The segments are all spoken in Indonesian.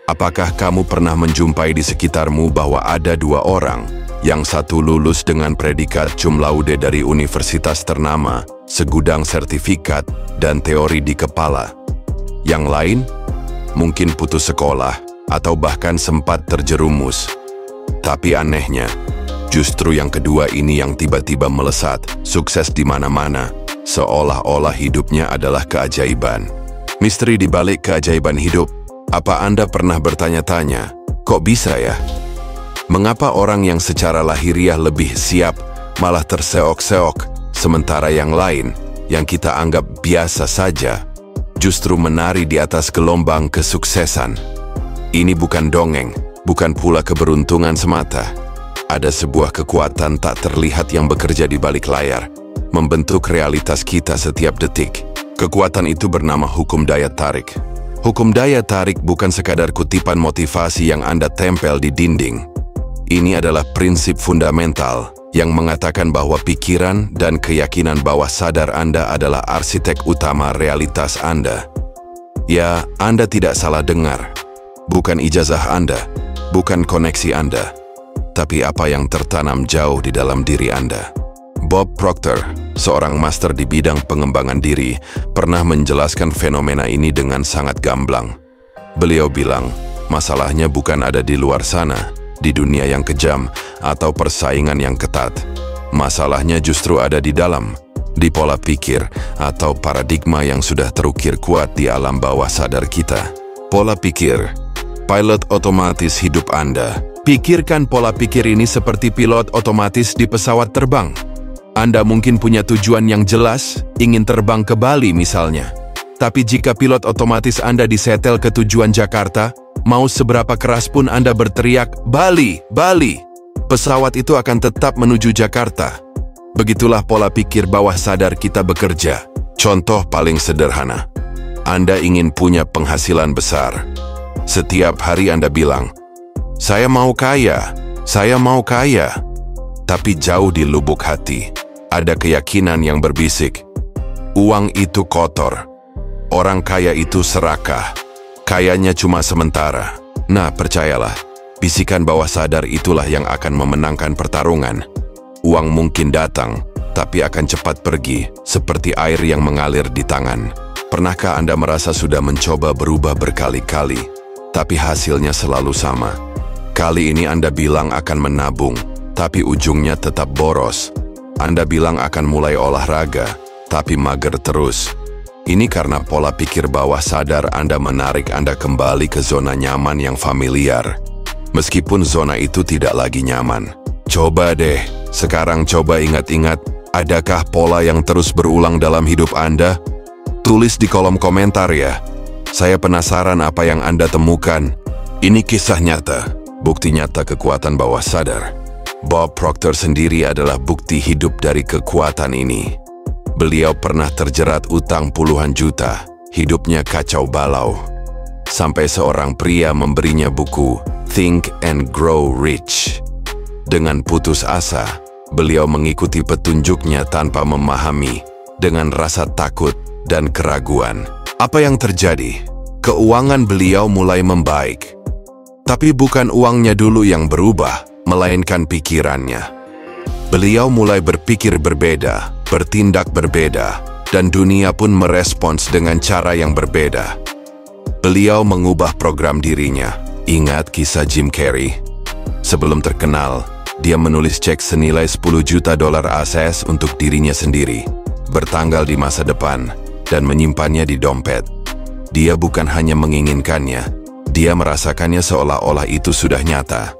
Apakah kamu pernah menjumpai di sekitarmu bahwa ada dua orang, yang satu lulus dengan predikat cum laude dari universitas ternama, segudang sertifikat, dan teori di kepala. Yang lain, mungkin putus sekolah, atau bahkan sempat terjerumus. Tapi anehnya, justru yang kedua ini yang tiba-tiba melesat, sukses di mana-mana, seolah-olah hidupnya adalah keajaiban. Misteri di balik keajaiban hidup. Apa Anda pernah bertanya-tanya, kok bisa ya? Mengapa orang yang secara lahiriah lebih siap malah terseok-seok, sementara yang lain, yang kita anggap biasa saja, justru menari di atas gelombang kesuksesan? Ini bukan dongeng, bukan pula keberuntungan semata. Ada sebuah kekuatan tak terlihat yang bekerja di balik layar, membentuk realitas kita setiap detik. Kekuatan itu bernama hukum daya tarik. Hukum daya tarik bukan sekadar kutipan motivasi yang Anda tempel di dinding. Ini adalah prinsip fundamental yang mengatakan bahwa pikiran dan keyakinan bawah sadar Anda adalah arsitek utama realitas Anda. Ya, Anda tidak salah dengar. Bukan ijazah Anda, bukan koneksi Anda, tapi apa yang tertanam jauh di dalam diri Anda. Bob Proctor, seorang master di bidang pengembangan diri, pernah menjelaskan fenomena ini dengan sangat gamblang. Beliau bilang, masalahnya bukan ada di luar sana, di dunia yang kejam, atau persaingan yang ketat. Masalahnya justru ada di dalam, di pola pikir atau paradigma yang sudah terukir kuat di alam bawah sadar kita. Pola pikir, pilot otomatis hidup Anda. Pikirkan pola pikir ini seperti pilot otomatis di pesawat terbang. Anda mungkin punya tujuan yang jelas, ingin terbang ke Bali misalnya. Tapi jika pilot otomatis Anda disetel ke tujuan Jakarta, mau seberapa keras pun Anda berteriak, "Bali, Bali!" pesawat itu akan tetap menuju Jakarta. Begitulah pola pikir bawah sadar kita bekerja. Contoh paling sederhana. Anda ingin punya penghasilan besar. Setiap hari Anda bilang, "Saya mau kaya, saya mau kaya." Tapi jauh di lubuk hati, ada keyakinan yang berbisik, uang itu kotor, orang kaya itu serakah, kayanya cuma sementara. Nah, percayalah, bisikan bawah sadar itulah yang akan memenangkan pertarungan. Uang mungkin datang, tapi akan cepat pergi, seperti air yang mengalir di tangan. Pernahkah Anda merasa sudah mencoba berubah berkali-kali, tapi hasilnya selalu sama? Kali ini Anda bilang akan menabung, tapi ujungnya tetap boros. Anda bilang akan mulai olahraga, tapi mager terus. Ini karena pola pikir bawah sadar Anda menarik Anda kembali ke zona nyaman yang familiar. Meskipun zona itu tidak lagi nyaman. Coba deh, sekarang coba ingat-ingat, adakah pola yang terus berulang dalam hidup Anda? Tulis di kolom komentar ya. Saya penasaran apa yang Anda temukan. Ini kisah nyata, bukti nyata kekuatan bawah sadar. Bob Proctor sendiri adalah bukti hidup dari kekuatan ini. Beliau pernah terjerat utang puluhan juta, hidupnya kacau balau. Sampai seorang pria memberinya buku Think and Grow Rich. Dengan putus asa, beliau mengikuti petunjuknya tanpa memahami, dengan rasa takut dan keraguan. Apa yang terjadi? Keuangan beliau mulai membaik. Tapi bukan uangnya dulu yang berubah, melainkan pikirannya. Beliau mulai berpikir berbeda, bertindak berbeda, dan dunia pun merespons dengan cara yang berbeda. Beliau mengubah program dirinya. Ingat kisah Jim Carrey? Sebelum terkenal, dia menulis cek senilai 10 juta dolar AS untuk dirinya sendiri, bertanggal di masa depan, dan menyimpannya di dompet. Dia bukan hanya menginginkannya, dia merasakannya seolah-olah itu sudah nyata.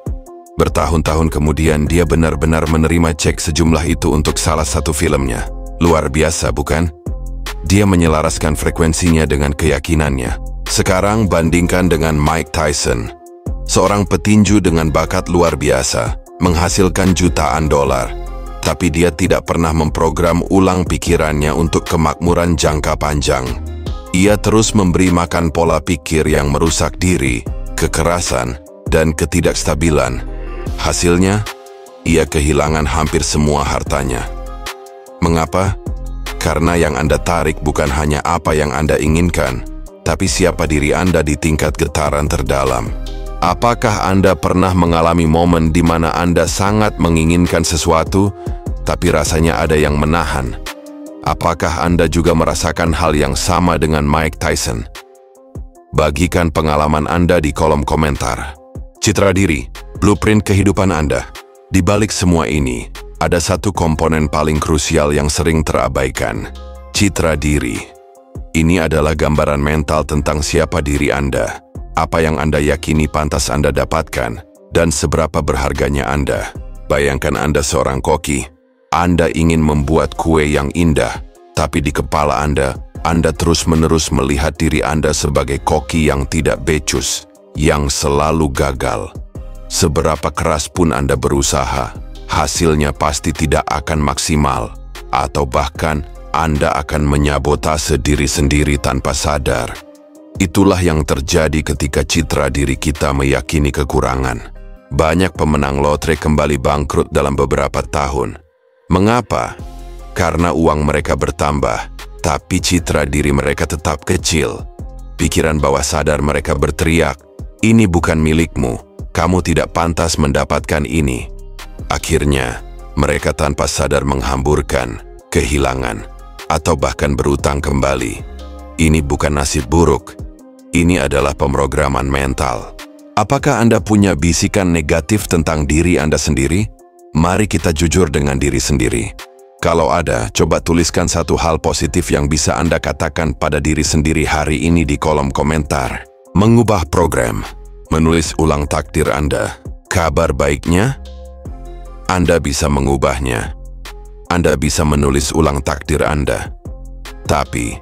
Bertahun-tahun kemudian dia benar-benar menerima cek sejumlah itu untuk salah satu filmnya. Luar biasa, bukan? Dia menyelaraskan frekuensinya dengan keyakinannya. Sekarang bandingkan dengan Mike Tyson, seorang petinju dengan bakat luar biasa, menghasilkan jutaan dolar. Tapi dia tidak pernah memprogram ulang pikirannya untuk kemakmuran jangka panjang. Ia terus memberi makan pola pikir yang merusak diri, kekerasan, dan ketidakstabilan. Hasilnya, ia kehilangan hampir semua hartanya. Mengapa? Karena yang Anda tarik bukan hanya apa yang Anda inginkan, tapi siapa diri Anda di tingkat getaran terdalam. Apakah Anda pernah mengalami momen di mana Anda sangat menginginkan sesuatu, tapi rasanya ada yang menahan? Apakah Anda juga merasakan hal yang sama dengan Mike Tyson? Bagikan pengalaman Anda di kolom komentar. Citra diri, blueprint kehidupan Anda. Di balik semua ini, ada satu komponen paling krusial yang sering terabaikan. Citra diri. Ini adalah gambaran mental tentang siapa diri Anda, apa yang Anda yakini pantas Anda dapatkan, dan seberapa berharganya Anda. Bayangkan Anda seorang koki. Anda ingin membuat kue yang indah, tapi di kepala Anda terus-menerus melihat diri Anda sebagai koki yang tidak becus, yang selalu gagal. Seberapa keras pun Anda berusaha, hasilnya pasti tidak akan maksimal, atau bahkan Anda akan menyabotase diri sendiri tanpa sadar. Itulah yang terjadi ketika citra diri kita meyakini kekurangan. Banyak pemenang lotre kembali bangkrut dalam beberapa tahun. Mengapa? Karena uang mereka bertambah, tapi citra diri mereka tetap kecil. Pikiran bawah sadar mereka berteriak, "Ini bukan milikmu, kamu tidak pantas mendapatkan ini." Akhirnya, mereka tanpa sadar menghamburkan, kehilangan, atau bahkan berutang kembali. Ini bukan nasib buruk. Ini adalah pemrograman mental. Apakah Anda punya bisikan negatif tentang diri Anda sendiri? Mari kita jujur dengan diri sendiri. Kalau ada, coba tuliskan satu hal positif yang bisa Anda katakan pada diri sendiri hari ini di kolom komentar. Mengubah program, menulis ulang takdir Anda. Kabar baiknya, Anda bisa mengubahnya. Anda bisa menulis ulang takdir Anda. Tapi,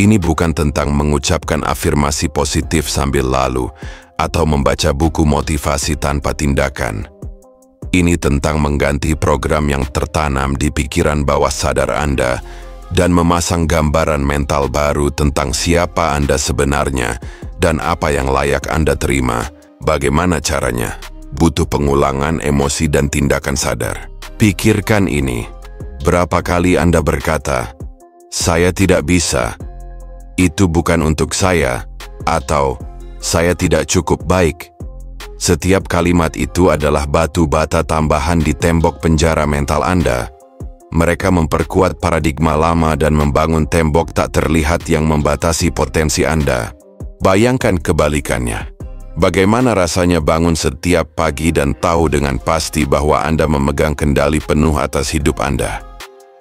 ini bukan tentang mengucapkan afirmasi positif sambil lalu atau membaca buku motivasi tanpa tindakan. Ini tentang mengganti program yang tertanam di pikiran bawah sadar Anda dan memasang gambaran mental baru tentang siapa Anda sebenarnya dan apa yang layak Anda terima. Bagaimana caranya? Butuh pengulangan emosi dan tindakan sadar. Pikirkan ini. Berapa kali Anda berkata, "Saya tidak bisa," "Itu bukan untuk saya," atau "Saya tidak cukup baik"? Setiap kalimat itu adalah batu bata tambahan di tembok penjara mental Anda. Mereka memperkuat paradigma lama dan membangun tembok tak terlihat yang membatasi potensi Anda. Bayangkan kebalikannya. Bagaimana rasanya bangun setiap pagi dan tahu dengan pasti bahwa Anda memegang kendali penuh atas hidup Anda?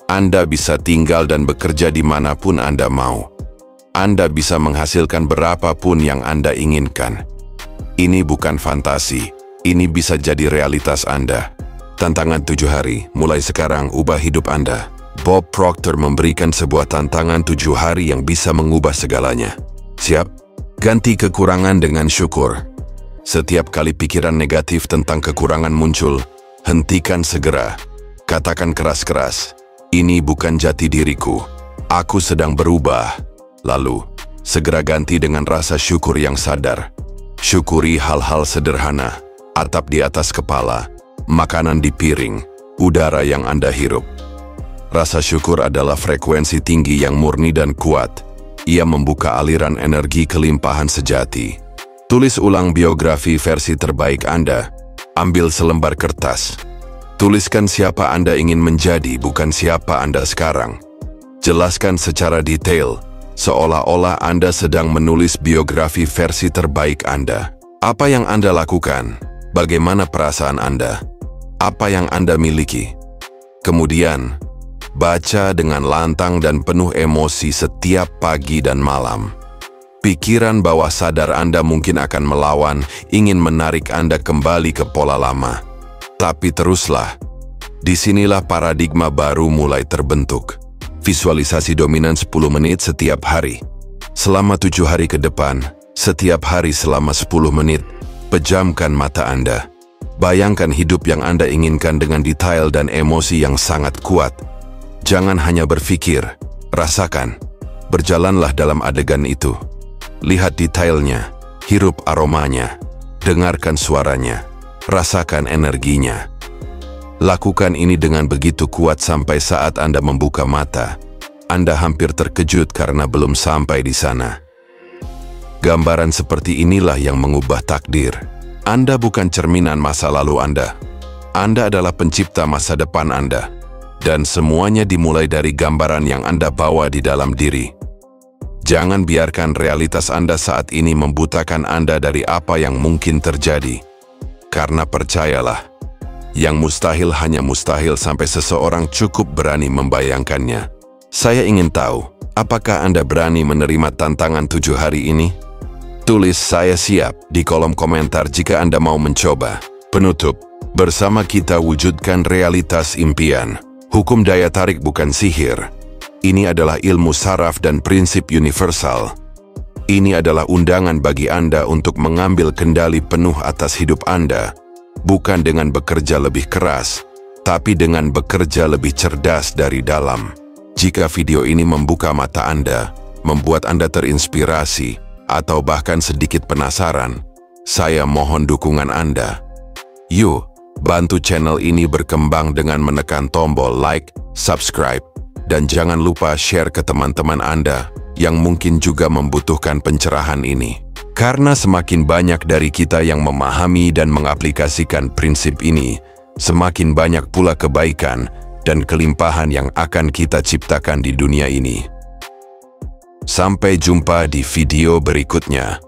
Anda bisa tinggal dan bekerja dimanapun Anda mau. Anda bisa menghasilkan berapapun yang Anda inginkan. Ini bukan fantasi, ini bisa jadi realitas Anda. Tantangan 7 hari, mulai sekarang ubah hidup Anda. Bob Proctor memberikan sebuah tantangan 7 hari yang bisa mengubah segalanya. Siap? Ganti kekurangan dengan syukur. Setiap kali pikiran negatif tentang kekurangan muncul, hentikan segera. Katakan keras-keras, "Ini bukan jati diriku. Aku sedang berubah." Lalu, segera ganti dengan rasa syukur yang sadar. Syukuri hal-hal sederhana, atap di atas kepala, makanan di piring, udara yang Anda hirup. Rasa syukur adalah frekuensi tinggi yang murni dan kuat. Ia membuka aliran energi kelimpahan sejati. Tulis ulang biografi versi terbaik Anda. Ambil selembar kertas. Tuliskan siapa Anda ingin menjadi, bukan siapa Anda sekarang. Jelaskan secara detail, seolah-olah Anda sedang menulis biografi versi terbaik Anda. Apa yang Anda lakukan? Bagaimana perasaan Anda? Apa yang Anda miliki? Kemudian, baca dengan lantang dan penuh emosi setiap pagi dan malam. Pikiran bawah sadar Anda mungkin akan melawan, ingin menarik Anda kembali ke pola lama. Tapi teruslah. Disinilah paradigma baru mulai terbentuk. Visualisasi dominan 10 menit setiap hari. Selama 7 hari ke depan, setiap hari selama 10 menit, pejamkan mata Anda. Bayangkan hidup yang Anda inginkan dengan detail dan emosi yang sangat kuat. Jangan hanya berpikir, rasakan. Berjalanlah dalam adegan itu. Lihat detailnya, hirup aromanya, dengarkan suaranya, rasakan energinya. Lakukan ini dengan begitu kuat sampai saat Anda membuka mata. Anda hampir terkejut karena belum sampai di sana. Gambaran seperti inilah yang mengubah takdir. Anda bukan cerminan masa lalu Anda. Anda adalah pencipta masa depan Anda. Dan semuanya dimulai dari gambaran yang Anda bawa di dalam diri. Jangan biarkan realitas Anda saat ini membutakan Anda dari apa yang mungkin terjadi. Karena percayalah, yang mustahil hanya mustahil sampai seseorang cukup berani membayangkannya. Saya ingin tahu, apakah Anda berani menerima tantangan 7 hari ini? Tulis "saya siap" di kolom komentar jika Anda mau mencoba. Penutup, bersama kita wujudkan realitas impian. Hukum daya tarik bukan sihir. Ini adalah ilmu saraf dan prinsip universal. Ini adalah undangan bagi Anda untuk mengambil kendali penuh atas hidup Anda. Bukan dengan bekerja lebih keras, tapi dengan bekerja lebih cerdas dari dalam. Jika video ini membuka mata Anda, membuat Anda terinspirasi, atau bahkan sedikit penasaran, saya mohon dukungan Anda. Yuk, bantu channel ini berkembang dengan menekan tombol like, subscribe, dan jangan lupa share ke teman-teman Anda yang mungkin juga membutuhkan pencerahan ini. Karena semakin banyak dari kita yang memahami dan mengaplikasikan prinsip ini, semakin banyak pula kebaikan dan kelimpahan yang akan kita ciptakan di dunia ini. Sampai jumpa di video berikutnya.